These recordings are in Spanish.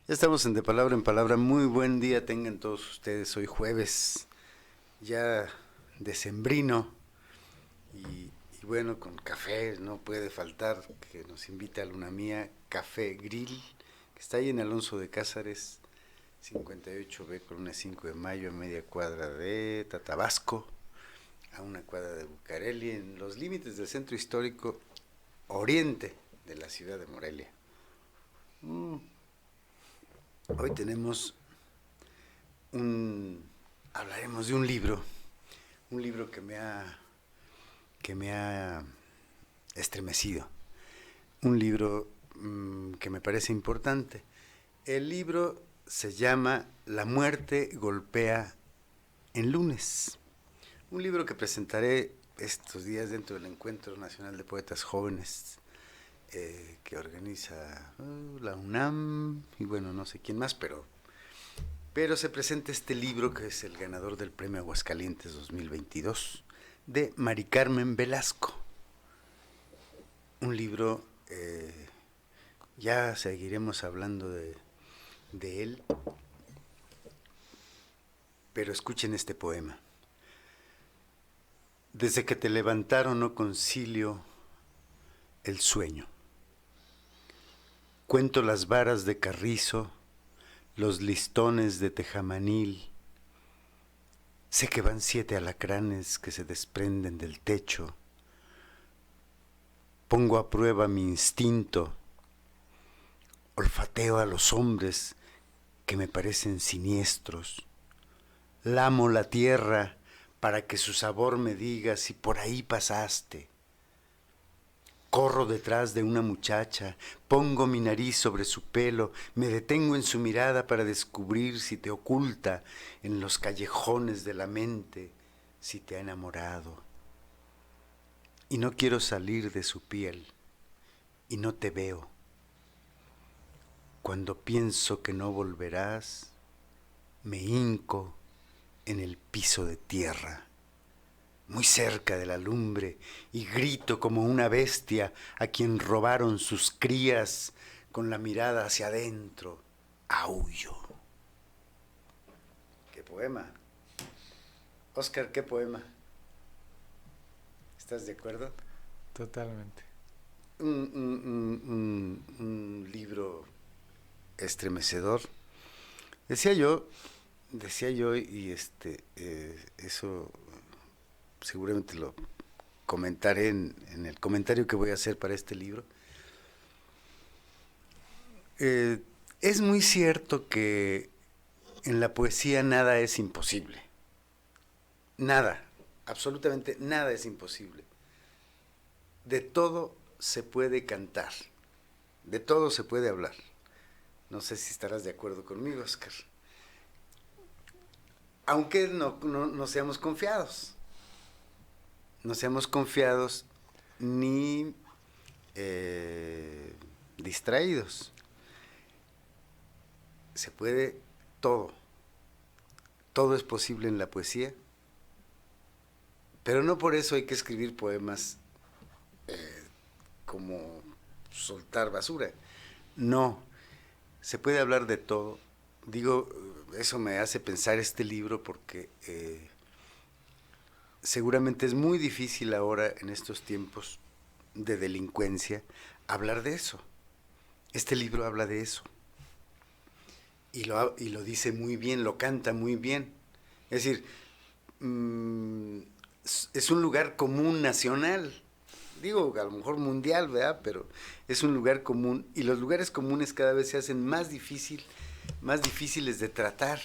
Ya estamos en De Palabra en Palabra. Muy buen día tengan todos ustedes. Hoy jueves, ya decembrino y bueno, con café no puede faltar, que nos invita a Luna Mía Café Grill, que está ahí en Alonso de Cázares, 58B, Colonia 5 de Mayo, a media cuadra de Tatabasco, a una cuadra de Bucareli, en los límites del centro histórico oriente de la ciudad de Morelia. Hoy tenemos hablaremos de un libro que me ha estremecido, un libro que me parece importante. El libro se llama La muerte golpea en lunes, un libro que presentaré estos días dentro del Encuentro Nacional de Poetas Jóvenes que organiza la UNAM y bueno, no sé quién más, pero se presenta este libro que es el ganador del Premio Aguascalientes 2022 de Mari Carmen Velasco. Un libro, ya seguiremos hablando de él, pero escuchen este poema. Desde que te levantaron no concilio el sueño. Cuento las varas de carrizo, los listones de tejamanil. Sé que van 7 alacranes que se desprenden del techo. Pongo a prueba mi instinto. Olfateo a los hombres que me parecen siniestros. Lamo la tierra para que su sabor me diga si por ahí pasaste. Corro detrás de una muchacha, pongo mi nariz sobre su pelo, me detengo en su mirada para descubrir si te oculta en los callejones de la mente, si te ha enamorado. Y no quiero salir de su piel, y no te veo. Cuando pienso que no volverás, me hinco en el piso de tierra, muy cerca de la lumbre, y grito como una bestia a quien robaron sus crías, con la mirada hacia adentro, aúllo. ¡Qué poema! Oscar, ¿qué poema? ¿Estás de acuerdo? Totalmente. Un libro estremecedor. Decía yo, y eso seguramente lo comentaré en el comentario que voy a hacer para este libro. Es muy cierto que en la poesía nada es imposible. Nada, absolutamente nada es imposible. De todo se puede cantar, de todo se puede hablar. No sé si estarás de acuerdo conmigo, Oscar. Aunque no seamos confiados. No seamos confiados ni distraídos. Se puede todo. Todo es posible en la poesía. Pero no por eso hay que escribir poemas como soltar basura. No, se puede hablar de todo. Digo, eso me hace pensar este libro porque seguramente es muy difícil ahora, en estos tiempos de delincuencia, hablar de eso. Este libro habla de eso. Y lo dice muy bien, lo canta muy bien. Es decir, es un lugar común nacional. Digo, a lo mejor mundial, ¿verdad? Pero es un lugar común. Y los lugares comunes cada vez se hacen más difíciles de tratar,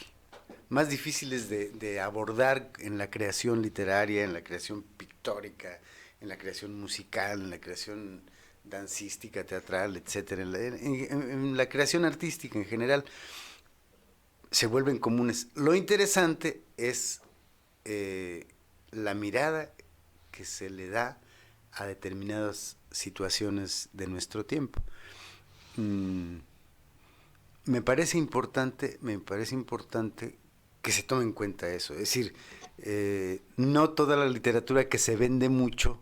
más difíciles de abordar en la creación literaria, en la creación pictórica, en la creación musical, en la creación dancística, teatral, etcétera, en la creación artística en general, se vuelven comunes. Lo interesante es la mirada que se le da a determinadas situaciones de nuestro tiempo. Me parece importante que se tome en cuenta eso. Es decir, No toda la literatura que se vende mucho,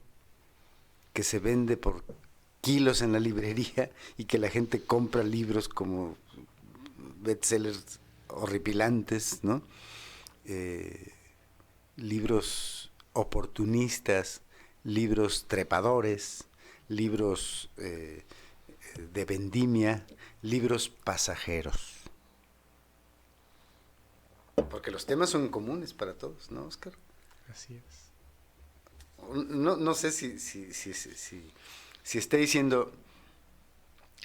que se vende por kilos en la librería y que la gente compra libros como bestsellers horripilantes, ¿no? Libros oportunistas, libros trepadores, libros de vendimia, libros pasajeros. Porque los temas son comunes para todos, ¿no, Oscar? Así es. No sé si esté diciendo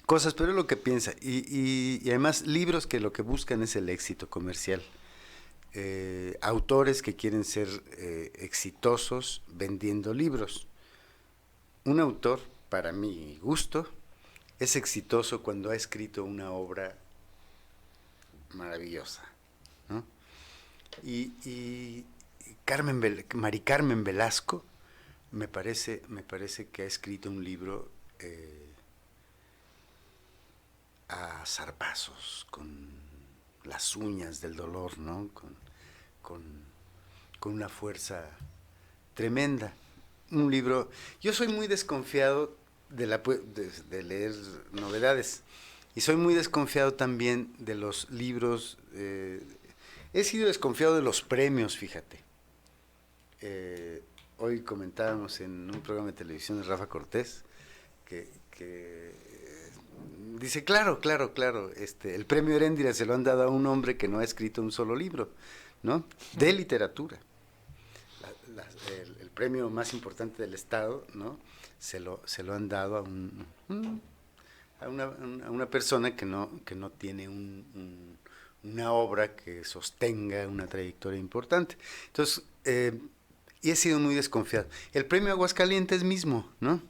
cosas, pero es lo que piensa. Y además libros que lo que buscan es el éxito comercial. Autores que quieren ser exitosos vendiendo libros. Un autor, para mi gusto, es exitoso cuando ha escrito una obra maravillosa, ¿no? Y Mari Carmen Velasco me parece que ha escrito un libro a zarpazos, con las uñas del dolor, ¿no? Con, con una fuerza tremenda. Un libro. Yo soy muy desconfiado de leer novedades. Y soy muy desconfiado también de los libros. He sido desconfiado de los premios, fíjate. Hoy comentábamos en un programa de televisión de Rafa Cortés que dice, claro, el premio Heréndira se lo han dado a un hombre que no ha escrito un solo libro, ¿no? De literatura. El premio más importante del Estado, ¿no? Se lo han dado a una persona que no tiene una obra que sostenga una trayectoria importante. Entonces, y he sido muy desconfiado. El premio Aguascalientes mismo, ¿no?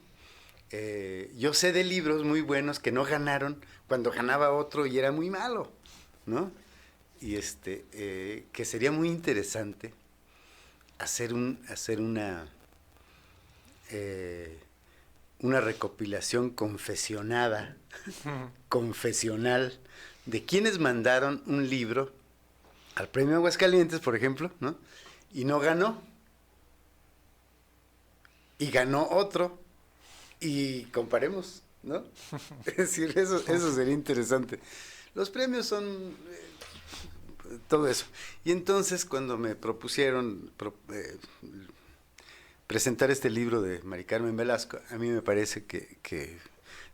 Yo sé de libros muy buenos que no ganaron cuando ganaba otro y era muy malo, ¿no? Y que sería muy interesante hacer una recopilación confesionada, confesional, de quienes mandaron un libro al premio Aguascalientes, por ejemplo, ¿no? Y no ganó. Y ganó otro. Y comparemos, ¿no? Es decir, eso sería interesante. Los premios son todo eso. Y entonces cuando me propusieron presentar este libro de Mari Carmen Velasco, a mí me parece que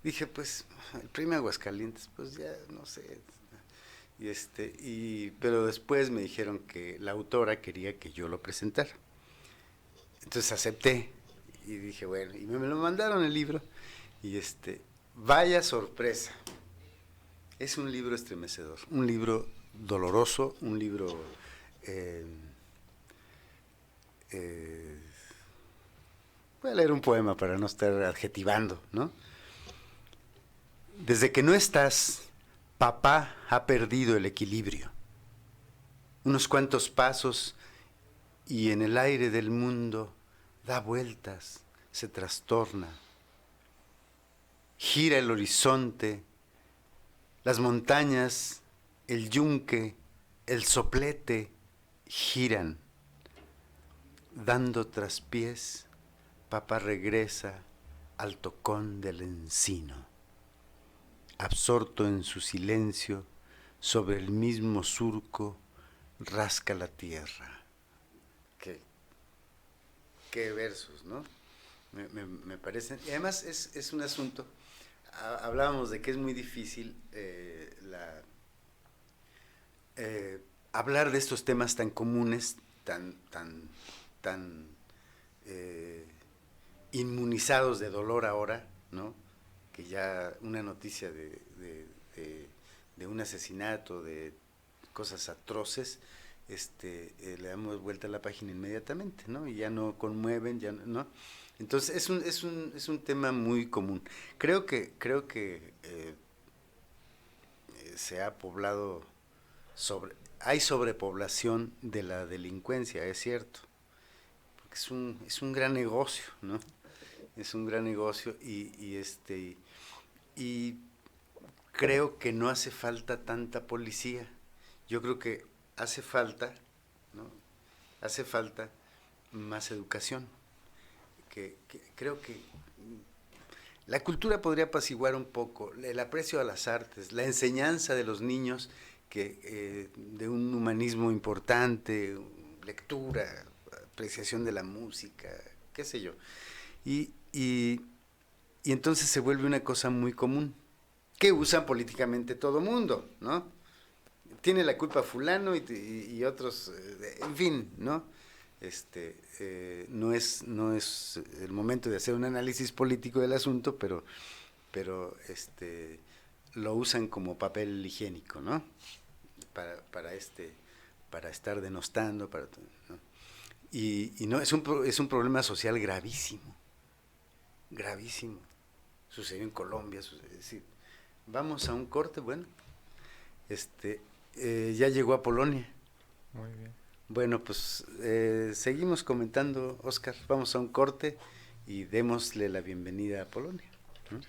dije, pues, el premio Aguascalientes, pues ya, no sé. Pero después me dijeron que la autora quería que yo lo presentara. Entonces acepté y dije, bueno, y me lo mandaron el libro. Y vaya sorpresa. Es un libro estremecedor, un libro doloroso, un libro voy a leer un poema para no estar adjetivando, ¿no? Desde que no estás, papá ha perdido el equilibrio. Unos cuantos pasos y en el aire del mundo da vueltas, se trastorna. Gira el horizonte, las montañas, el yunque, el soplete giran. Dando traspiés, papá regresa al tocón del encino. Absorto en su silencio, sobre el mismo surco, rasca la tierra. Qué versos, ¿no? Me parecen. Y además es un asunto. Hablábamos de que es muy difícil hablar de estos temas tan comunes, tan inmunizados de dolor ahora, ¿no? Que ya una noticia de un asesinato, de cosas atroces, le damos vuelta a la página inmediatamente, ¿no? Y ya no conmueven, ya no. Entonces es un tema muy común. Creo que se ha poblado hay sobrepoblación de la delincuencia, es cierto, porque es un gran negocio, ¿no? Es un gran negocio y creo que no hace falta tanta policía. Yo creo que hace falta, ¿no? hace falta más educación. Que creo que la cultura podría apaciguar un poco el aprecio a las artes, la enseñanza de los niños de un humanismo importante, lectura, apreciación de la música, qué sé yo. Y entonces se vuelve una cosa muy común, que usa políticamente todo mundo, ¿no? Tiene la culpa fulano y otros, en fin, ¿no? No es el momento de hacer un análisis político del asunto, pero lo usan como papel higiénico, ¿no? Para estar denostando, ¿no? Y no, es un problema social gravísimo, gravísimo. Sucedió en Colombia, es decir, vamos a un corte, bueno, ya llegó a Polonia. Muy bien. Bueno, pues seguimos comentando, Oscar, vamos a un corte y démosle la bienvenida a Polonia, ¿no?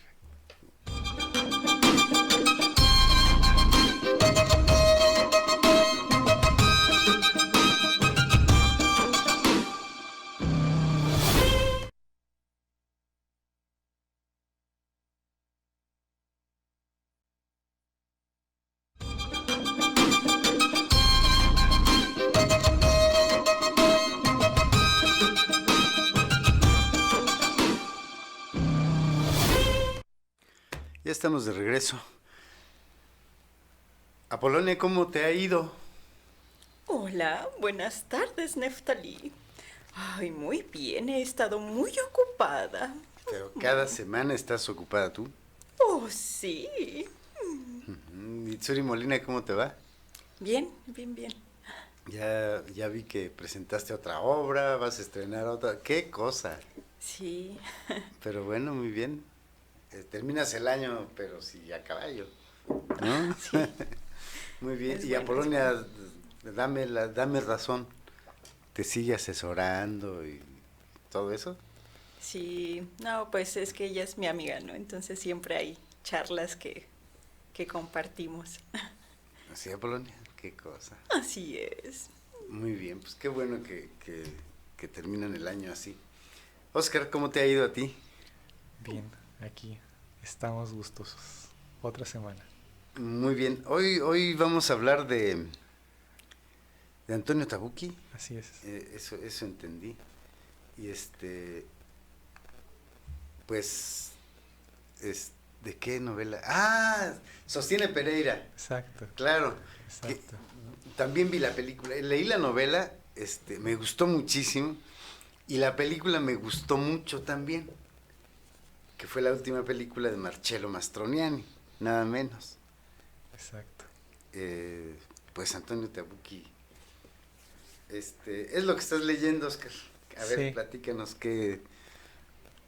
Ya estamos de regreso. A Polonia, ¿cómo te ha ido? Hola, buenas tardes, Neftalí. Ay, muy bien, he estado muy ocupada. Pero cada semana estás ocupada tú. Oh, sí. ¿Y Tsuri Molina, cómo te va? Bien, bien, bien. Ya vi que presentaste otra obra, vas a estrenar otra. ¡Qué cosa! Sí. Pero bueno, muy bien. Terminas el año, pero sí a caballo, ¿no? Sí. Muy bien. Es Y a bueno, Polonia, dame razón. ¿Te sigue asesorando y todo eso? Sí. No, pues es que ella es mi amiga, ¿no? Entonces siempre hay charlas que compartimos. ¿Así a Polonia? ¡Qué cosa! Así es. Muy bien, pues qué bueno que terminan el año así. Oscar, ¿cómo te ha ido a ti? Bien, aquí estamos gustosos. Otra semana. Muy bien. Hoy vamos a hablar de Antonio Tabucchi. Así es. Eso entendí. Y pues, ¿de qué novela? ¡Ah! Sostiene Pereira. Exacto. Claro. Exacto. También vi la película. Leí la novela, me gustó muchísimo. Y la película me gustó mucho también. Que fue la última película de Marcello Mastroianni, nada menos. Exacto. Pues Antonio Tabucchi. Es lo que estás leyendo, Oscar. A ver, Sí. platícanos qué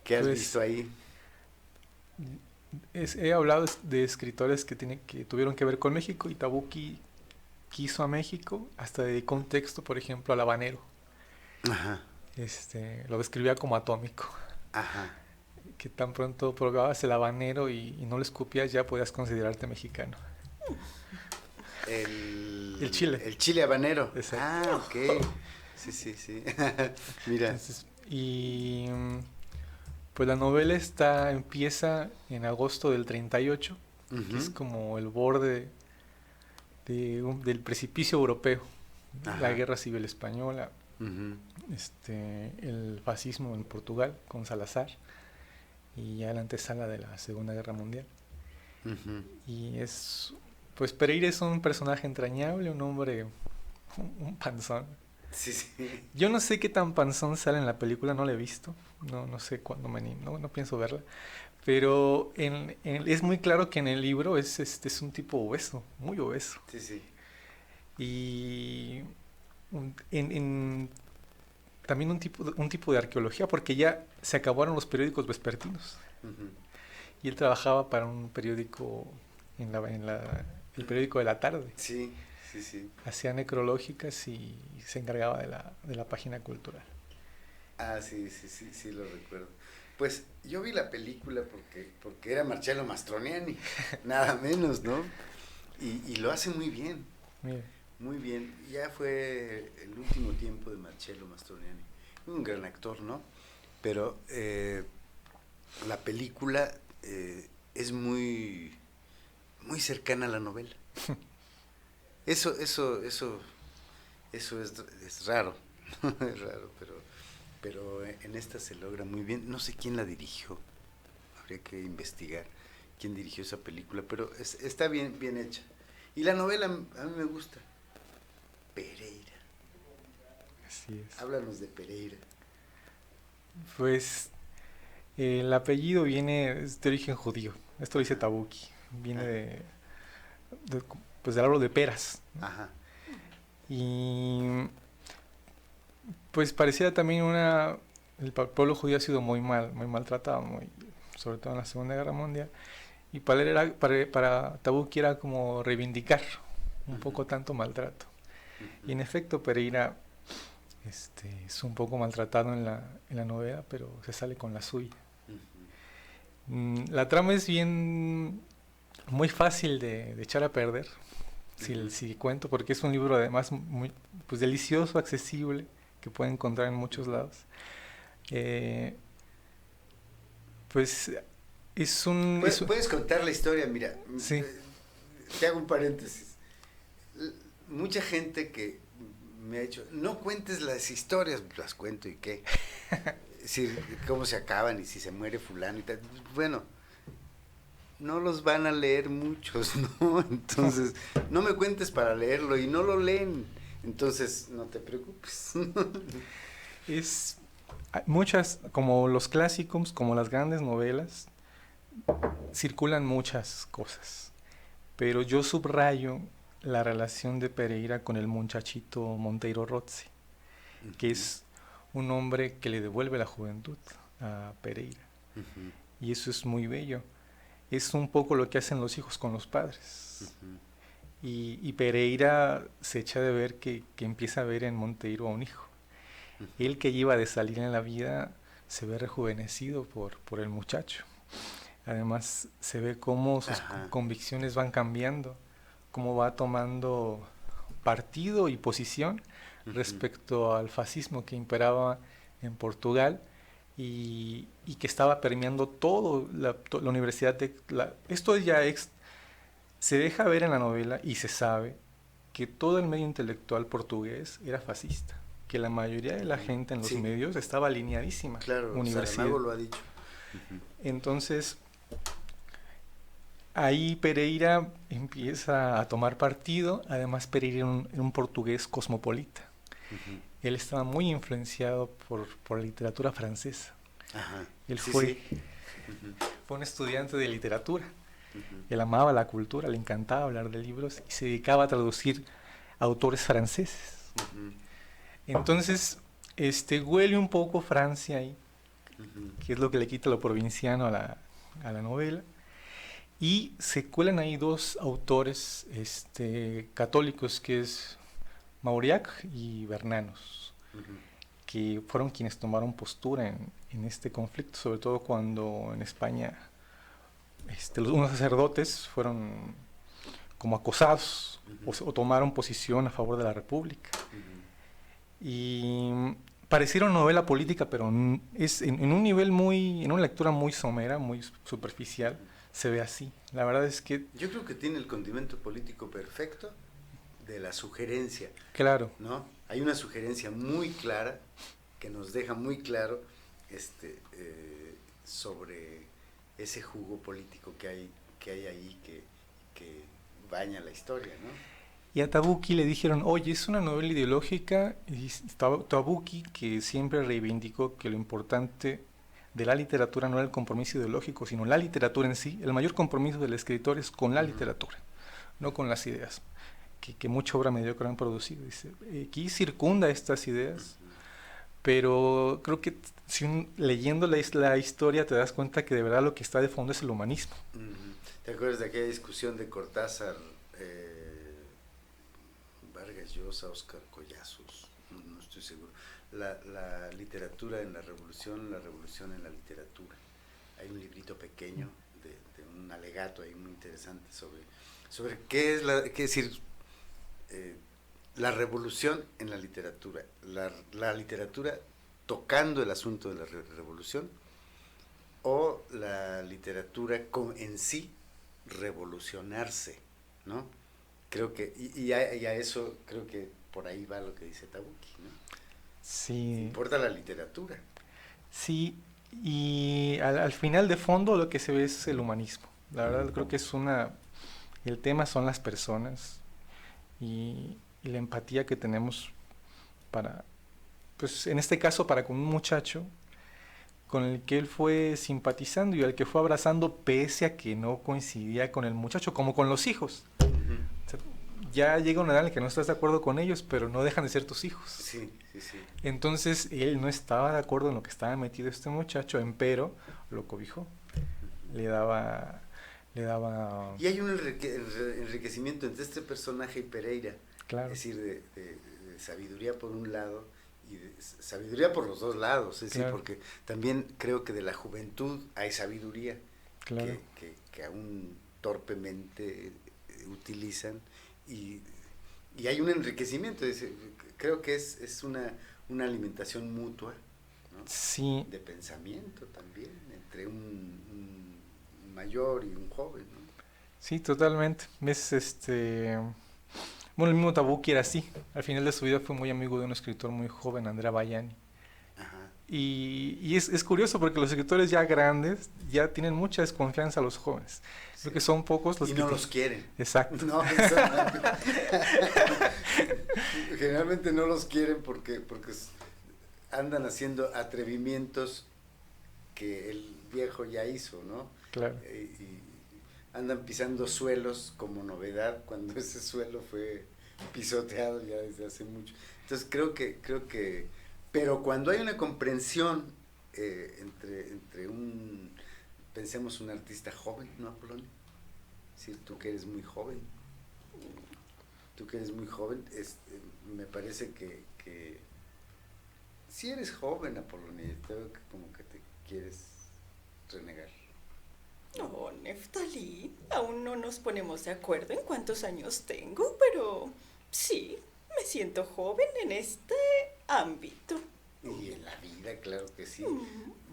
has Pues, visto ahí. He hablado de escritores que tuvieron que ver con México, y Tabucchi quiso a México, hasta dedicó un texto, por ejemplo, al habanero. Ajá, Lo describía como atómico, ajá. que tan pronto probabas el habanero y no lo escupías, ya podías considerarte mexicano. El chile. El chile habanero. Exacto. Ah, ok. Sí. Mira. Entonces, pues la novela empieza en agosto del 38, que es Ujú. como el borde del precipicio europeo. Ajá. La guerra civil española, Ujú. el fascismo en Portugal con Salazar, y ya la antesala de la Segunda Guerra Mundial. Ujú. Y pues Pereira es un personaje entrañable, un hombre, un panzón. Sí. Yo no sé qué tan panzón sale en la película, no la he visto, no sé cuándo no pienso verla, pero es muy claro que en el libro es un tipo obeso, muy obeso. Sí. Y también un tipo de arqueología, porque ya se acabaron los periódicos vespertinos. Ujú. Y él trabajaba para un periódico, el periódico de la tarde. Sí. Hacía necrológicas y se encargaba de la página cultural. Ah, sí, lo recuerdo. Pues yo vi la película porque era Marcello Mastroianni, nada menos, ¿no? Y lo hace muy bien. Mire, Muy bien, ya fue el último tiempo de Marcello Mastroianni, un gran actor, ¿no? Pero la película es muy cercana a la novela. Eso es raro, es raro, pero en esta se logra muy bien. No sé quién la dirigió, habría que investigar quién dirigió esa película, pero está bien hecha. Y la novela a mí me gusta. Pereira. Así es. Háblanos de Pereira. Pues el apellido viene es de origen judío. Esto lo dice Tabucchi. Viene de, pues del árbol de peras. Ajá. Y pues parecía también el pueblo judío ha sido muy maltratado, sobre todo en la Segunda Guerra Mundial. Y para Tabucchi era como reivindicar un poco tanto maltrato. Y en efecto Pereira es un poco maltratado en la novela, pero se sale con la suya. La trama es muy fácil de echar a perder, si cuento, porque es un libro además muy pues delicioso, accesible, que pueden encontrar en muchos lados. Pues Puedes contar la historia, mira. Sí. Te hago un paréntesis. Mucha gente que me ha dicho, no cuentes las historias, las cuento y qué. Si, cómo se acaban y si se muere fulano y tal. Bueno, no los van a leer muchos, ¿no? Entonces, no me cuentes para leerlo y no lo leen. Entonces, no te preocupes. Muchas, como los clásicos, como las grandes novelas, circulan muchas cosas. Pero yo subrayo la relación de Pereira con el muchachito Monteiro Rossi, que es un hombre que le devuelve la juventud a Pereira. Y eso es muy bello. Es un poco lo que hacen los hijos con los padres. Y Pereira se echa de ver que empieza a ver en Monteiro a un hijo. Él que lleva de salir en la vida se ve rejuvenecido por el muchacho. Además se ve cómo sus convicciones van cambiando, cómo va tomando partido y posición respecto al fascismo que imperaba en Portugal y que estaba permeando todo la universidad. Esto ya se deja ver en la novela y se sabe que todo el medio intelectual portugués era fascista, que la mayoría de la gente en los medios estaba alineadísima. Claro, Saramago lo ha dicho. Entonces, ahí Pereira empieza a tomar partido. Además, Pereira era un portugués cosmopolita. Él estaba muy influenciado por la literatura francesa. Él fue un estudiante de literatura. Él amaba la cultura, le encantaba hablar de libros y se dedicaba a traducir autores franceses. Entonces, huele un poco Francia ahí, que es lo que le quita lo provinciano a la novela. Y se cuelan ahí dos autores católicos, que es Mauriac y Bernanos, que fueron quienes tomaron postura en este conflicto, sobre todo cuando en España unos sacerdotes fueron como acosados o tomaron posición a favor de la República. Y pareciera una novela política, pero es en un nivel en una lectura muy somera, muy superficial, se ve así. La verdad es que yo creo que tiene el condimento político perfecto de la sugerencia. Claro. ¿No? Hay una sugerencia muy clara que nos deja muy claro sobre ese jugo político que hay ahí que baña la historia, ¿no? Y a Tabucchi le dijeron, oye, es una novela ideológica, y Tabucchi, que siempre reivindicó que lo importante de la literatura no era el compromiso ideológico, sino la literatura en sí. El mayor compromiso del escritor es con la literatura, no con las ideas, que mucha obra mediocre han producido. Dice, aquí circunda estas ideas, pero creo que leyendo la historia te das cuenta que de verdad lo que está de fondo es el humanismo. ¿Te acuerdas de aquella discusión de Cortázar, Vargas Llosa, Óscar Collazos? No estoy seguro. La literatura en la revolución en la literatura. Hay un librito pequeño de un alegato ahí muy interesante sobre qué es decir, la revolución en la literatura, la literatura tocando el asunto de la revolución, o la literatura en sí revolucionarse, ¿no? Creo que, y a eso creo que por ahí va lo que dice Tabucchi, ¿no? Sí. Importa la literatura. Sí, y al final de fondo lo que se ve es el humanismo. La verdad creo que el tema son las personas y la empatía que tenemos para, pues en este caso para con un muchacho con el que él fue simpatizando y al que fue abrazando pese a que no coincidía con el muchacho, como con los hijos. O sea, ya llega una edad en la que no estás de acuerdo con ellos, pero no dejan de ser tus hijos. Sí, sí, sí. Entonces él no estaba de acuerdo en lo que estaba metido este muchacho, empero lo cobijó. Le daba... Y hay un enriquecimiento entre este personaje y Pereira. Claro. Es decir, de sabiduría por un lado y de sabiduría por los dos lados. Es decir, porque también creo que de la juventud hay sabiduría que aún torpemente utilizan y hay un enriquecimiento. Creo que es una alimentación mutua, ¿no? Sí. De pensamiento también entre un mayor y un joven, ¿no? Sí, totalmente. Bueno, el mismo Tabucchi era así. Al final de su vida fue muy amigo de un escritor muy joven, Andrea Vallani. Ajá. Y es curioso porque los escritores ya grandes ya tienen mucha desconfianza a los jóvenes. Sí. Creo que son pocos los y que... no los quieren. Exacto. No, generalmente no los quieren porque andan haciendo atrevimientos que el viejo ya hizo, ¿no? Claro. Y andan pisando suelos como novedad cuando ese suelo fue pisoteado ya desde hace mucho. Entonces creo que pero cuando hay una comprensión entre pensemos un artista joven, ¿no, Apolonio? Es decir, tú que eres muy joven, me parece que si eres joven, Apolonio, creo que como que te quieres renegar. No, Neftalí, aún no nos ponemos de acuerdo en cuántos años tengo, pero sí, me siento joven en este ámbito. Y en la vida, claro que sí.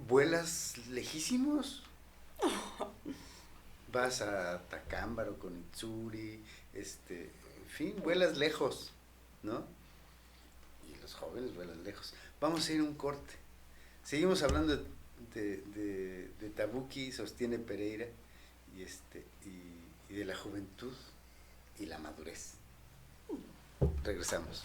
¿Vuelas lejísimos? Vas a Tacámbaro con Itsuri, en fin, vuelas lejos, ¿no? Y los jóvenes vuelan lejos. Vamos a ir a un corte. Seguimos hablando de Tabucchi, sostiene Pereira, y de la juventud y la madurez. Regresamos.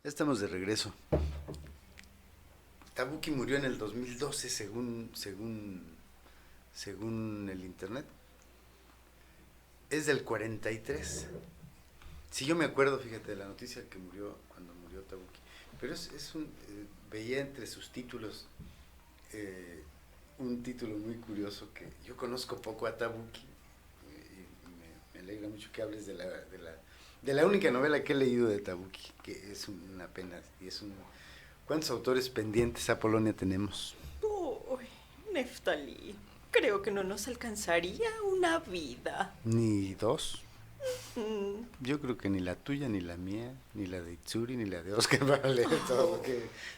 Estamos de regreso. Tabucchi murió en el 2012 según el internet. Es del 43. Si yo me acuerdo, fíjate, de la noticia que murió cuando murió Tabucchi. Pero veía entre sus títulos un título muy curioso que yo conozco poco a Tabucchi y me alegra mucho que hables de la única novela que he leído de Tabucchi, que es una pena. ¿Cuántos autores pendientes, Apolonia, tenemos? Uy, Neftalí, creo que no nos alcanzaría una vida. ¿Ni dos? Yo creo que ni la tuya, ni la mía, ni la de Itsuri, ni la de Oscar para leer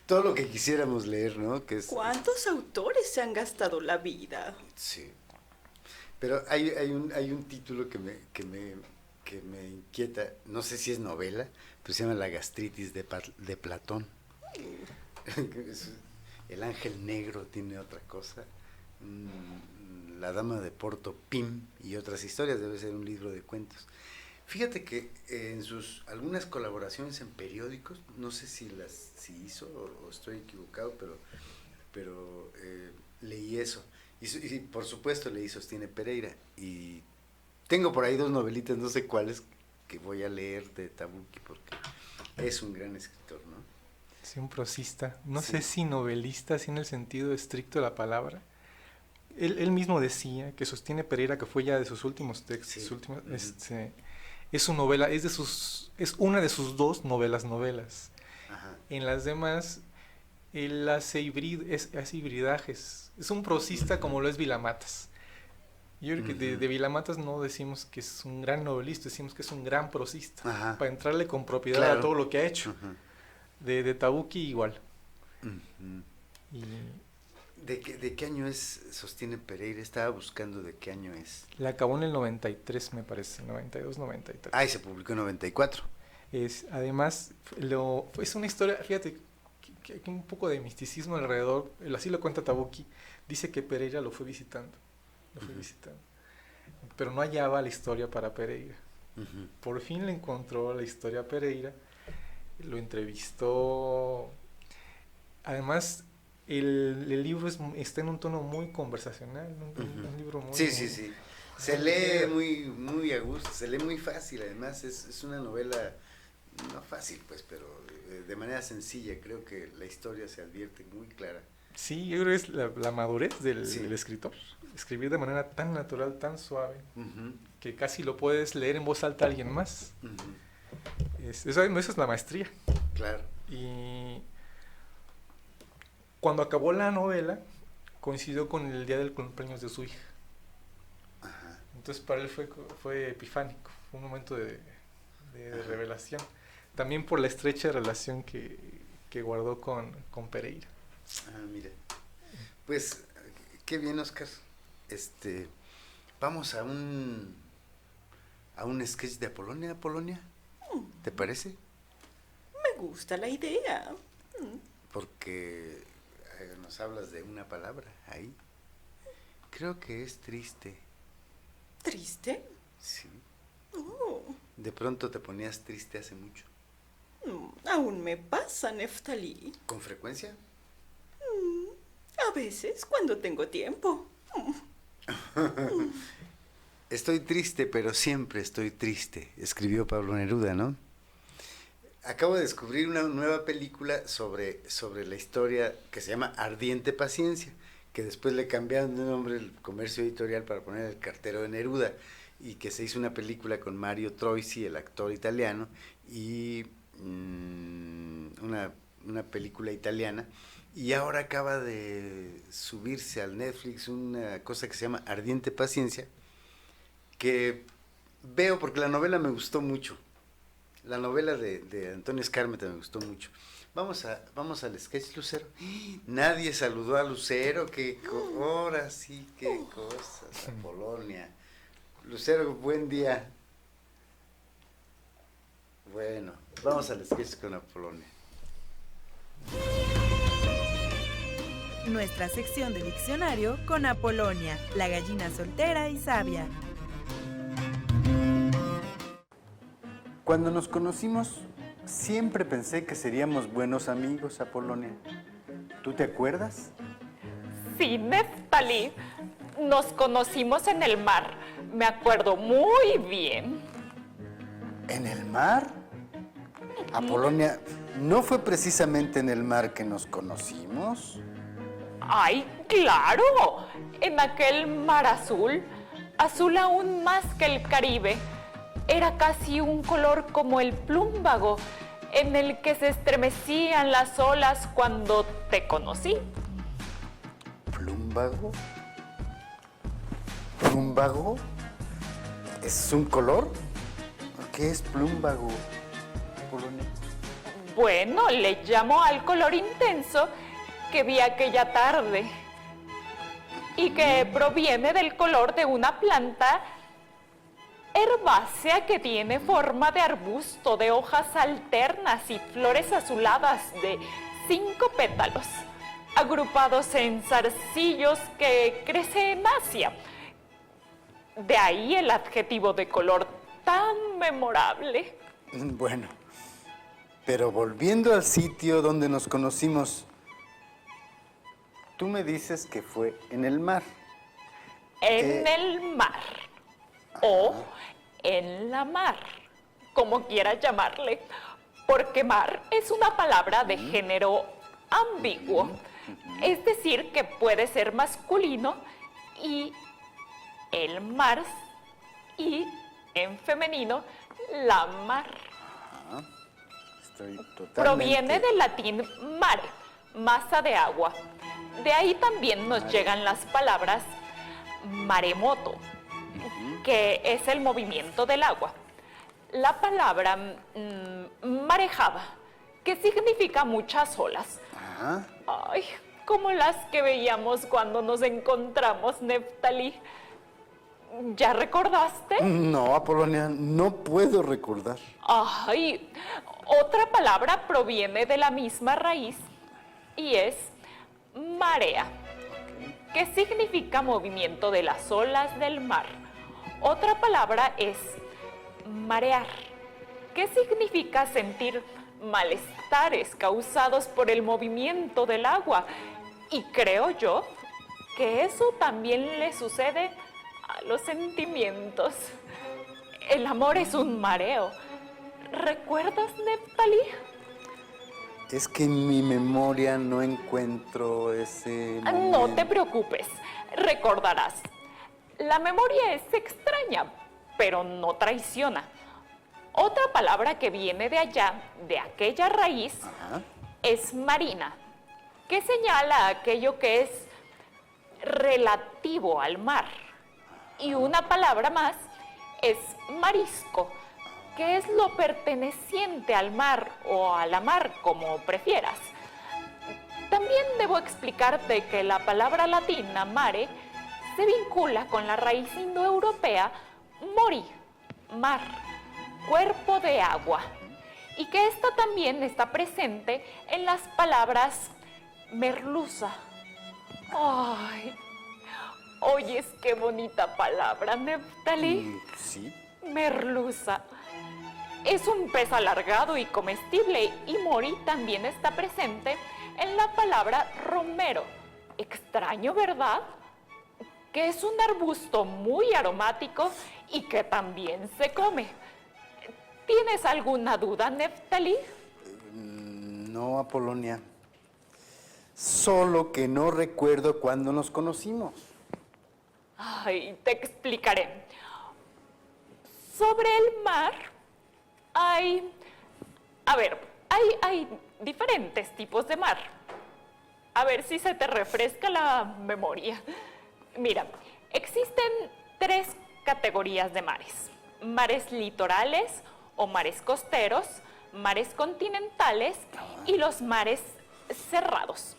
todo lo que quisiéramos leer, ¿no? ¿Cuántos autores se han gastado la vida? Sí. Pero hay un título que me inquieta, no sé si es novela, pero se llama La gastritis de Platón. El ángel negro tiene otra cosa. La dama de Porto Pim y otras historias, debe ser un libro de cuentos. Fíjate que en algunas colaboraciones en periódicos, no sé si hizo o estoy equivocado, pero leí eso. Y por supuesto leí Sostiene Pereira. Y tengo por ahí dos novelitas, no sé cuáles, que voy a leer de Tabucchi porque es un gran escritor, ¿no? Sí, un prosista. No Sí. sé si novelista, si en el sentido estricto de la palabra. Él mismo decía que sostiene Pereira, que fue ya de sus últimos textos, Sí. sus últimos, Ujú. es su novela, es una de sus dos novelas. Ajá. En las demás, él hace hibridajes. Es un prosista como lo es Vilamatas. Yo creo que de Ujú. Vilamatas no decimos que es un gran novelista, decimos que es un gran prosista. Ajá. Para entrarle con propiedad Claro. a todo lo que ha hecho. Ujú. De Tabucchi igual. Ujú. Y ¿De qué año es Sostiene Pereira? Estaba buscando de qué año es. la acabó en el 93, me parece, 92, 93. Ah, y se publicó en 94. Además, es una historia, fíjate, que hay un poco de misticismo alrededor, así lo cuenta Tabucchi, dice que Pereira lo fue visitando, pero no hallaba la historia para Pereira. Ujú. Por fin le encontró la historia a Pereira, lo entrevistó, además el libro está en un tono muy conversacional, un libro muy... Sí, sí, sí. Se lee muy a gusto, se lee muy fácil, además es una novela, no fácil pues, pero de manera sencilla, creo que la historia se advierte muy clara. Sí, yo creo que es la madurez Sí. del escritor, escribir de manera tan natural, tan suave, Ujú, que casi lo puedes leer en voz alta a alguien más. ujú, Eso es la maestría. claro. Y cuando acabó la novela, coincidió con el día del cumpleaños de su hija. Ajá. Entonces para él fue epifánico, fue un momento de Ajá. revelación. También por la estrecha relación que guardó con Pereira. Ah, mira. Pues, qué bien, Oscar. Vamos a un sketch de Apolonia, ¿te parece? Me gusta la idea. Porque nos hablas de una palabra ahí. Creo que es triste. ¿Triste? Sí. Oh, De pronto te ponías triste hace mucho. aún me pasa, Neftalí. ¿Con frecuencia? A veces, cuando tengo tiempo. Estoy triste, pero siempre estoy triste, escribió Pablo Neruda, ¿no? Acabo de descubrir una nueva película sobre la historia que se llama Ardiente Paciencia, que después le cambiaron de nombre el Comercio Editorial para poner El cartero de Neruda, y que se hizo una película con Mario Troisi, el actor italiano, y una película italiana, y ahora acaba de subirse al Netflix una cosa que se llama Ardiente Paciencia, que veo porque la novela me gustó mucho. La novela de Antonio Escármeta me gustó mucho. Vamos al sketch, Lucero. Nadie saludó a Lucero, ahora sí, qué cosas, Apolonia. Lucero, buen día. Bueno, vamos al sketch con Apolonia. Nuestra sección de diccionario con Apolonia, la gallina soltera y sabia. Cuando nos conocimos, siempre pensé que seríamos buenos amigos, Apolonia. ¿Tú te acuerdas? Sí, Neftalí. Nos conocimos en el mar. Me acuerdo muy bien. ¿En el mar? Apolonia, ¿no fue precisamente en el mar que nos conocimos? ¡Ay, claro! En aquel mar azul, azul aún más que el Caribe. Era casi un color como el plúmbago, en el que se estremecían las olas cuando te conocí. ¿Plúmbago? ¿Plúmbago? ¿Es un color? ¿Qué es plúmbago, Apolonia? Bueno, le llamo al color intenso que vi aquella tarde y que proviene del color de una planta herbácea que tiene forma de arbusto de hojas alternas y flores azuladas de 5 pétalos, agrupados en zarcillos que crece en Asia. De ahí el adjetivo de color tan memorable. Bueno, pero volviendo al sitio donde nos conocimos, tú me dices que fue en el mar. En el mar. O en la mar, como quieras llamarle, porque mar es una palabra de género ambiguo, es decir, que puede ser masculino y el mar y en femenino la mar. Estoy totalmente... Proviene del latín mare, masa de agua. De ahí también nos llegan las palabras maremoto, que es el movimiento del agua. La palabra marejada, que significa muchas olas. Ajá. Ay, como las que veíamos cuando nos encontramos, Neftalí. ¿Ya recordaste? No, Apolonia, no puedo recordar. Ay, otra palabra proviene de la misma raíz y es marea, que significa movimiento de las olas del mar. Otra palabra es marear, que significa sentir malestares causados por el movimiento del agua. Y creo yo que eso también le sucede a los sentimientos. El amor es un mareo. ¿Recuerdas, Neftalí? Es que en mi memoria no encuentro ese No momento. te preocupes, recordarás. La memoria es extraña, pero no traiciona. Otra palabra que viene de allá, de aquella raíz, es marina, que señala aquello que es relativo al mar. Y una palabra más es marisco, que es lo perteneciente al mar o a la mar, como prefieras. También debo explicarte que la palabra latina mare se vincula con la raíz indoeuropea mori, mar, cuerpo de agua, y que esta también está presente en las palabras merluza. Ay, oyes qué bonita palabra, Neftalí. Sí. Merluza. Es un pez alargado y comestible, y mori también está presente en la palabra romero. Extraño, ¿verdad? Que es un arbusto muy aromático y que también se come. ¿Tienes alguna duda, Neftalí? No, Apolonia. Solo que no recuerdo cuándo nos conocimos. Ay, te explicaré. Sobre el mar hay diferentes tipos de mar. A ver si se te refresca la memoria. Mira, existen 3 categorías de mares. Mares litorales o mares costeros, mares continentales y los mares cerrados.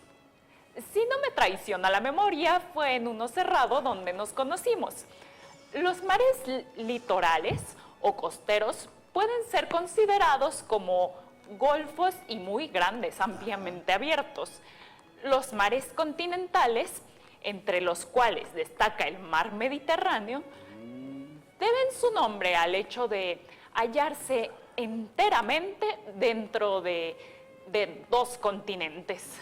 Si no me traiciona la memoria, fue en uno cerrado donde nos conocimos. Los mares litorales o costeros pueden ser considerados como golfos y muy grandes, ampliamente abiertos. Los mares continentales, entre los cuales destaca el mar Mediterráneo, deben su nombre al hecho de hallarse enteramente dentro de 2 continentes,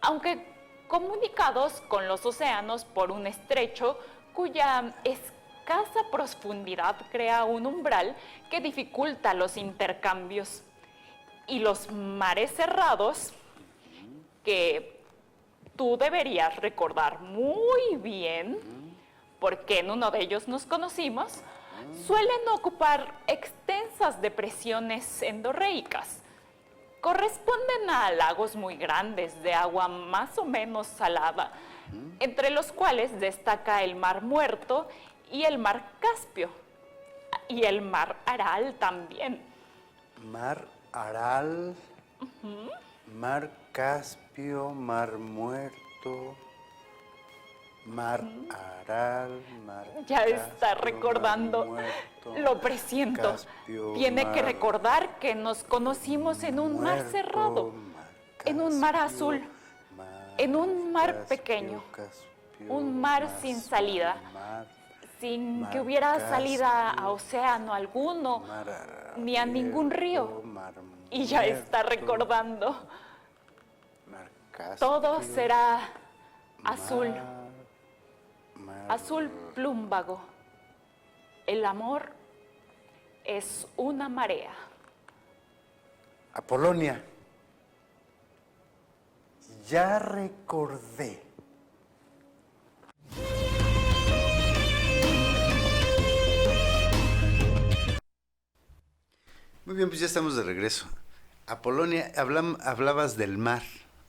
aunque comunicados con los océanos por un estrecho cuya escasa profundidad crea un umbral que dificulta los intercambios. Y los mares cerrados, que tú deberías recordar muy bien, porque en uno de ellos nos conocimos, suelen ocupar extensas depresiones endorreicas. Corresponden a lagos muy grandes de agua más o menos salada, entre los cuales destaca el Mar Muerto y el Mar Caspio, y el Mar Aral también. Mar Aral, Mar Caspio, Mar Muerto, Mar Aral, Mar Ya Caspio, está recordando. Mar Muerto, Lo presiento. Caspio, Tiene que Mar recordar que nos conocimos en un mar Muerto, cerrado, Mar en un mar Caspio, azul, Mar en un mar Caspio, pequeño, Caspio, un mar sin salida, Mar, sin Mar que hubiera salida a Caspio, océano alguno, Mar ni a ningún río. Abierto, Mar Y ya está Muerto, recordando. Mar Caspio, Todo será azul, Mar azul plúmbago. El amor es una marea. Apolonia, ya recordé. Muy bien, pues ya estamos de regreso. Apolonia, hablabas del mar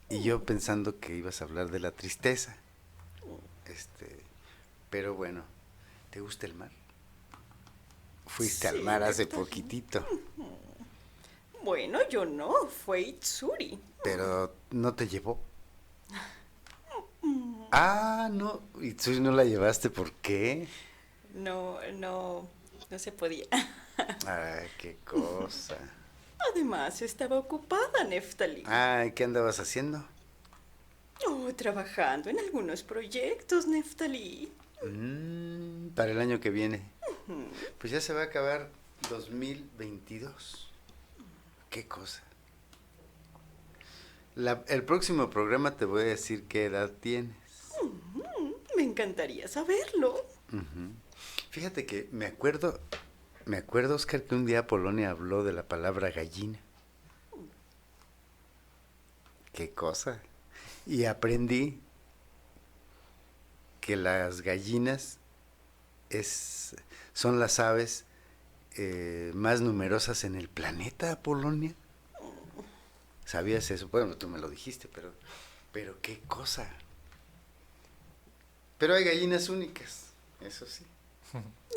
y yo pensando que ibas a hablar de la tristeza. Pero bueno, ¿te gusta el mar? Fuiste al mar hace poquitito. Bueno, yo no, fue Itsuri. Pero no te llevó. Ah, no. ¿Y tú no la llevaste? ¿Por qué? No se podía. Ay, qué cosa. Además, estaba ocupada, Neftalí. Ay, ¿qué andabas haciendo? Oh, trabajando en algunos proyectos, Neftalí. Para el año que viene. Pues ya se va a acabar 2022. Qué cosa. El próximo programa te voy a decir qué edad tienes. Me encantaría saberlo. Fíjate que me acuerdo, Oscar, que un día Polonia habló de la palabra gallina. Qué cosa. Y aprendí que las gallinas son las aves más numerosas en el planeta, Polonia. ¿Sabías eso? Bueno, tú me lo dijiste, pero qué cosa. Pero hay gallinas únicas, eso sí.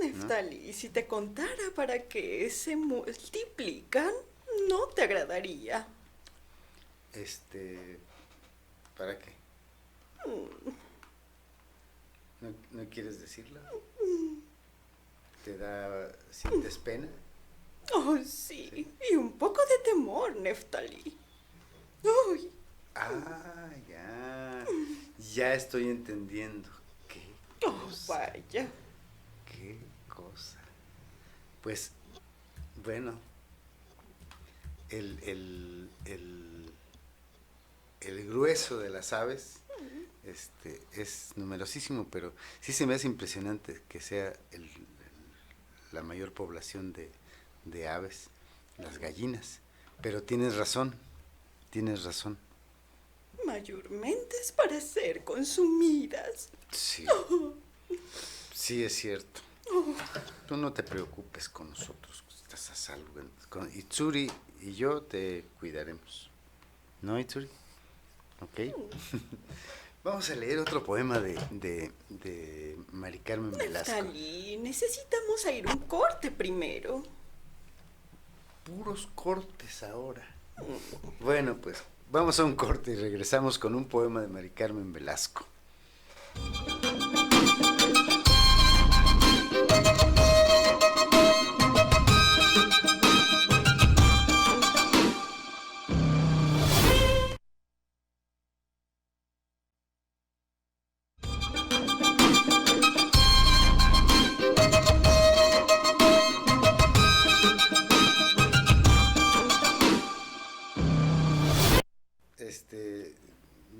Neftalí, si te contara para qué se multiplican, no te agradaría. ¿Para qué? ¿No quieres decirlo? ¿Sientes pena? Oh, sí, y un poco de temor, Neftalí. Uy. Ah, ya estoy entendiendo. ¿Qué cosa? Vaya. ¿Qué cosa? Pues, bueno, el grueso de las aves es numerosísimo, pero sí se me hace impresionante que sea la mayor población de aves, las gallinas. Pero tienes razón. Mayormente es para ser consumidas. Sí, sí es cierto. Tú no te preocupes con nosotros, estás a salvo. Con Itsuri y yo te cuidaremos. ¿No, Itsuri? ¿Ok? Vamos a leer otro poema de Mari Carmen Velasco. Neftalí, necesitamos ir un corte primero. Puros cortes ahora. Bueno, pues vamos a un corte y regresamos con un poema de Mari Carmen Velasco.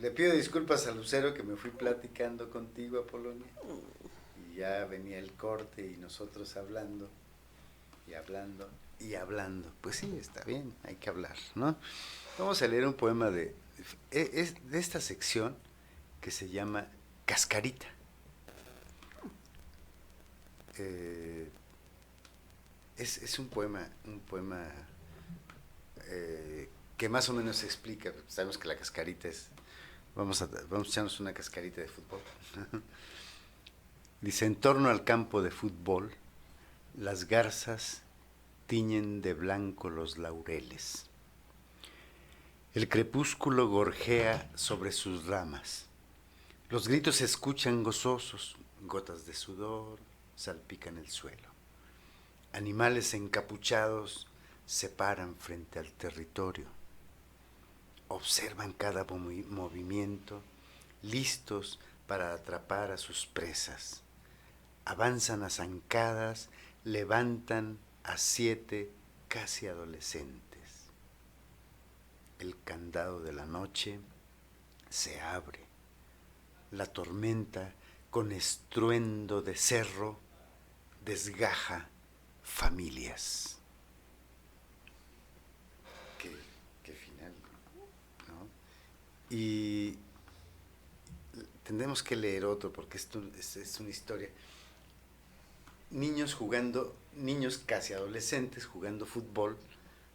Le pido disculpas a Lucero que me fui platicando contigo, Apolonia, y ya venía el corte y nosotros hablando, y hablando, y hablando. Pues sí, está bien, hay que hablar, ¿no? Vamos a leer un poema de esta sección que se llama Cascarita. Es un poema que más o menos explica. Sabemos que la cascarita es... Vamos a echarnos una cascarita de fútbol. Dice: en torno al campo de fútbol, las garzas tiñen de blanco los laureles. El crepúsculo gorjea sobre sus ramas. Los gritos se escuchan gozosos, gotas de sudor salpican el suelo. Animales encapuchados se paran frente al territorio. Observan cada movimiento, listos para atrapar a sus presas. Avanzan a zancadas, levantan a 7 casi adolescentes. El candado de la noche se abre. La tormenta, con estruendo de cerro, desgaja familias. Y tendremos que leer otro porque esto es una historia. Niños casi adolescentes jugando fútbol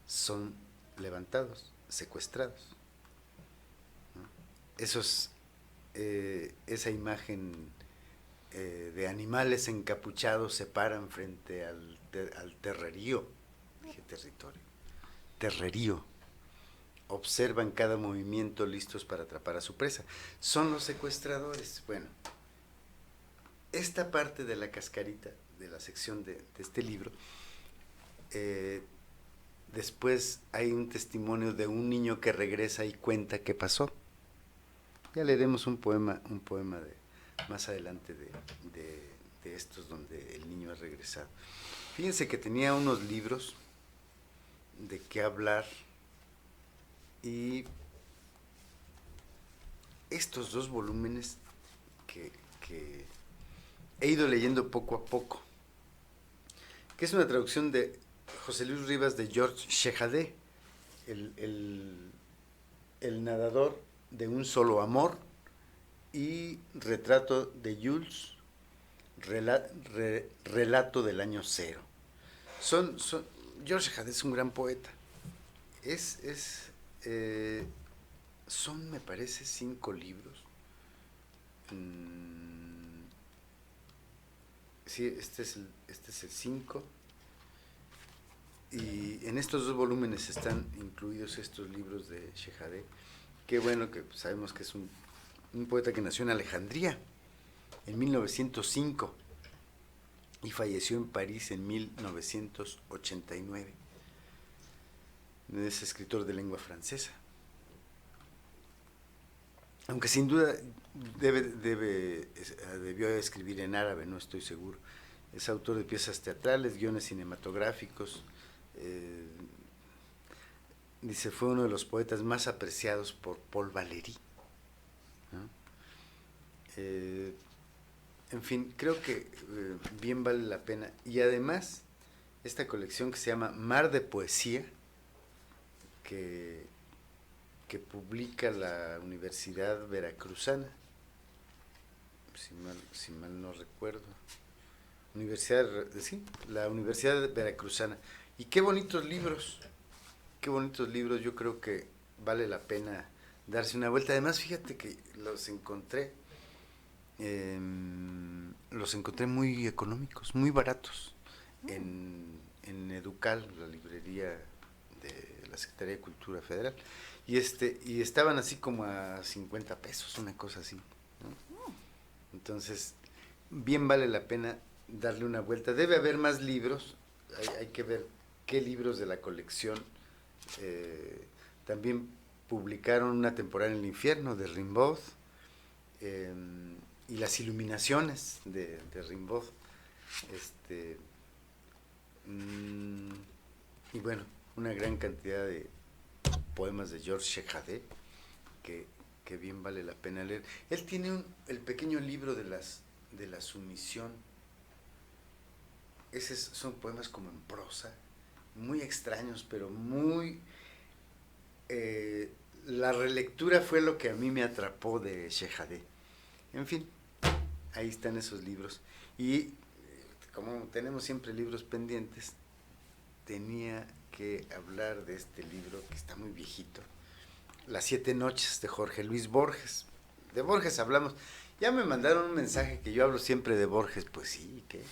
son levantados, secuestrados, ¿no? Esa imagen de animales encapuchados se paran frente al terrerío, dije territorio, terrerío, observan cada movimiento listos para atrapar a su presa. Son los secuestradores. Bueno, esta parte de la cascarita, de la sección de este libro, después hay un testimonio de un niño que regresa y cuenta qué pasó. Ya leeremos un poema más adelante de estos donde el niño ha regresado. Fíjense que tenía unos libros de qué hablar y estos 2 volúmenes que he ido leyendo poco a poco, que es una traducción de José Luis Rivas de Georges Chejade, el nadador de un solo amor, y Retrato de Jules, relato del año cero. Georges Chejade es un gran poeta. Son, me parece, 5 libros. Sí, este es el 5. Y en estos 2 volúmenes están incluidos estos libros de Chejade. Qué bueno que sabemos que es un poeta que nació en Alejandría en 1905 y falleció en París en 1989. Es escritor de lengua francesa. Aunque sin duda debió escribir en árabe, no estoy seguro. Es autor de piezas teatrales, guiones cinematográficos. Dice, fue uno de los poetas más apreciados por Paul Valéry, ¿no? En fin, creo que bien vale la pena. Y además, esta colección que se llama Mar de Poesía, que publica la Universidad Veracruzana, si mal no recuerdo, la Universidad Veracruzana. Y qué bonitos libros, yo creo que vale la pena darse una vuelta. Además, fíjate que los encontré muy económicos, muy baratos, en Educal, la librería de la Secretaría de Cultura Federal, y estaban así como a 50 pesos, una cosa así, ¿no? Entonces, bien vale la pena darle una vuelta. Debe haber más libros, hay que ver qué libros de la colección. También publicaron Una temporada en el infierno de Rimbaud, y Las iluminaciones de Rimbaud, y bueno, una gran cantidad de poemas de Georges Chejade que bien vale la pena leer. Él tiene el pequeño libro de la sumisión. Son poemas como en prosa, muy extraños, pero muy... la relectura fue lo que a mí me atrapó de Chejade. En fin, ahí están esos libros. Y como tenemos siempre libros pendientes, tenía que hablar de este libro que está muy viejito, Las 7 noches, de Jorge Luis Borges. De Borges hablamos. Ya me mandaron un mensaje que yo hablo siempre de Borges. Pues sí, ¿qué?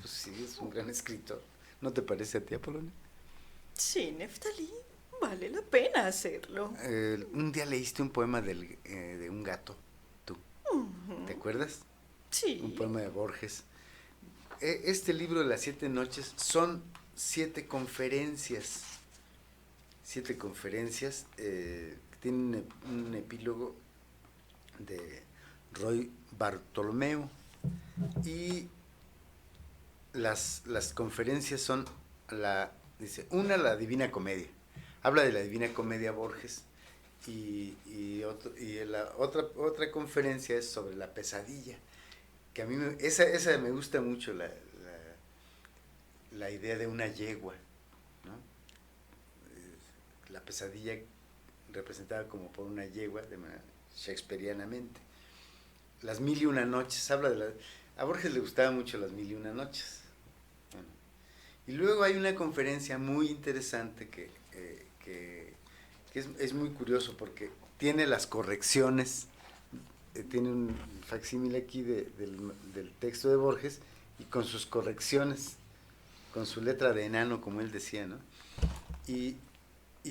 Pues sí, es un gran escritor. ¿No te parece a ti, Apolonia? Sí, Neftalí, vale la pena hacerlo. Un día leíste un poema de un gato, tú. ¿Te acuerdas? Sí. Un poema de Borges. Este libro de Las 7 noches son 7 conferencias. 7 conferencias. Tiene un epílogo de Roy Bartolomeo. Y las conferencias son la Divina Comedia. Habla de la Divina Comedia Borges. Y la otra conferencia es sobre la pesadilla, que a mí esa me gusta mucho, la idea de una yegua, ¿no? La pesadilla representada como por una yegua, de manera shakespearianamente. Las mil y una noches, a Borges le gustaban mucho las mil y una noches. Bueno, y luego hay una conferencia muy interesante que es muy curioso porque tiene las correcciones, tiene un facsímile aquí del texto de Borges y con sus correcciones, con su letra de enano, como él decía, ¿no? Y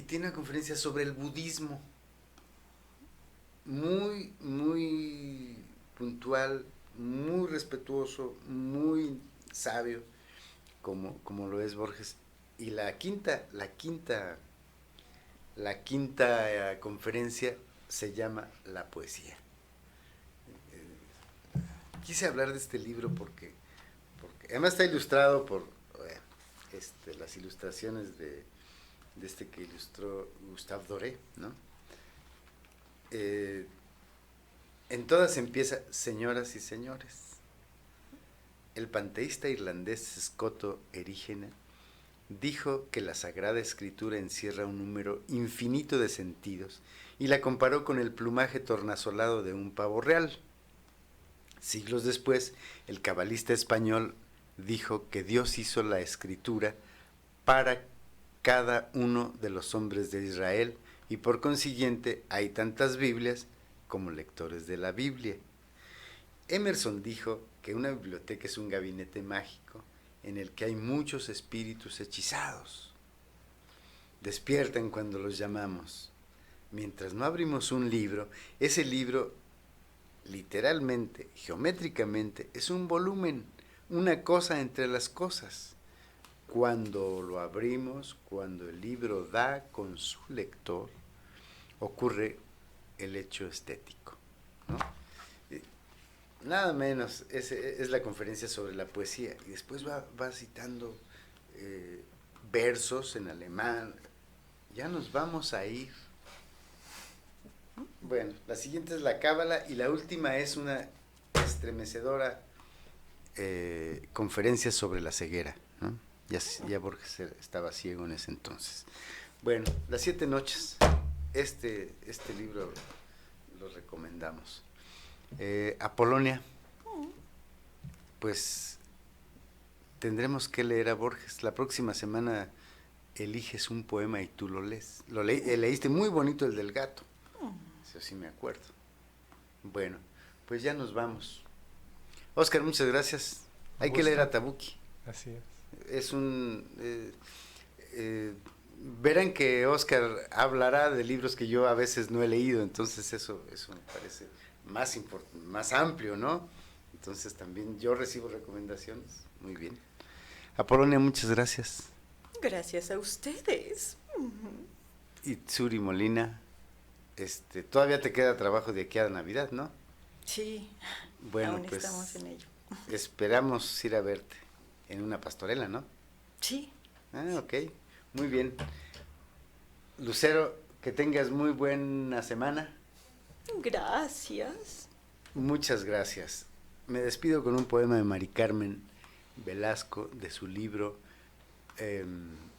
tiene una conferencia sobre el budismo, muy, muy puntual, muy respetuoso, muy sabio, como lo es Borges. Y la quinta conferencia se llama La poesía. Quise hablar de este libro porque además está ilustrado por las ilustraciones de este que ilustró Gustave Doré, ¿no? En todas empieza: señoras y señores. El panteísta irlandés Scoto Erígena dijo que la Sagrada Escritura encierra un número infinito de sentidos y la comparó con el plumaje tornasolado de un pavo real. Siglos después, el cabalista español dijo que Dios hizo la Escritura para cada uno de los hombres de Israel y por consiguiente hay tantas Biblias como lectores de la Biblia. Emerson dijo que una biblioteca es un gabinete mágico en el que hay muchos espíritus hechizados. Despiertan cuando los llamamos. Mientras no abrimos un libro, ese libro, literalmente, geométricamente, es un volumen, una cosa entre las cosas. Cuando lo abrimos, cuando el libro da con su lector, ocurre el hecho estético, ¿no? Nada menos, es la conferencia sobre la poesía, y después va citando versos en alemán. Ya nos vamos a ir. Bueno, la siguiente es la Cábala y la última es una estremecedora conferencia sobre la ceguera, ¿no? Ya Borges estaba ciego en ese entonces. Bueno, Las 7 noches, este libro lo recomendamos. Apolonia, pues tendremos que leer a Borges. La próxima semana eliges un poema y tú lo lees. Leíste muy bonito el del gato. Eso sí me acuerdo. Bueno, pues ya nos vamos. Óscar, muchas gracias. Hay que leer a Tabucchi. Así es. Es verán que Óscar hablará de libros que yo a veces no he leído, entonces eso me parece más amplio, ¿no? Entonces también yo recibo recomendaciones. Muy bien. Apolonia, muchas gracias. Gracias a ustedes. Y Tsuri Molina, todavía te queda trabajo de aquí a Navidad, ¿no? Sí, bueno, aún pues, estamos en ello. Esperamos ir a verte en una pastorela, ¿no? Sí. Ah, ok, muy bien. Lucero, que tengas muy buena semana. Gracias. Muchas gracias. Me despido con un poema de Mari Carmen Velasco de su libro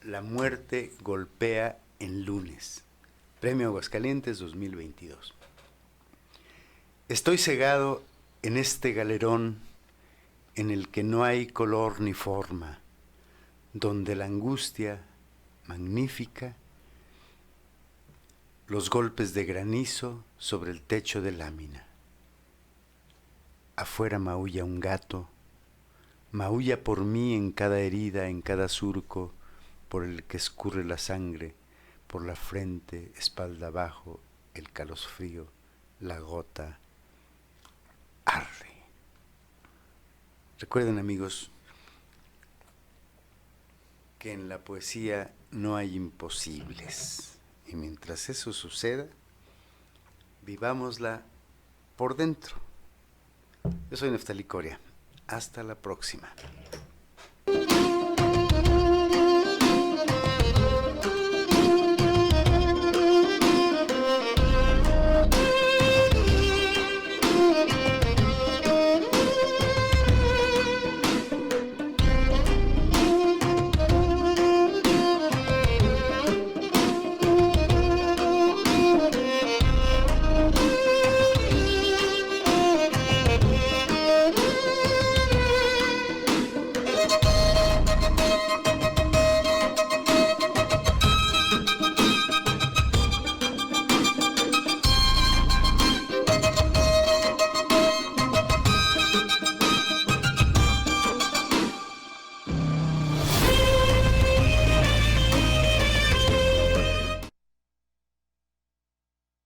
La muerte golpea en lunes, Premio Aguascalientes 2022. Estoy cegado en este galerón en el que no hay color ni forma, donde la angustia magnífica, los golpes de granizo sobre el techo de lámina. Afuera maulla un gato, maulla por mí en cada herida, en cada surco por el que escurre la sangre, por la frente, espalda abajo, el calosfrío, la gota arde. Recuerden, amigos, que en la poesía no hay imposibles. Y mientras eso suceda, vivámosla por dentro. Yo soy Neftalí Coria. Hasta la próxima.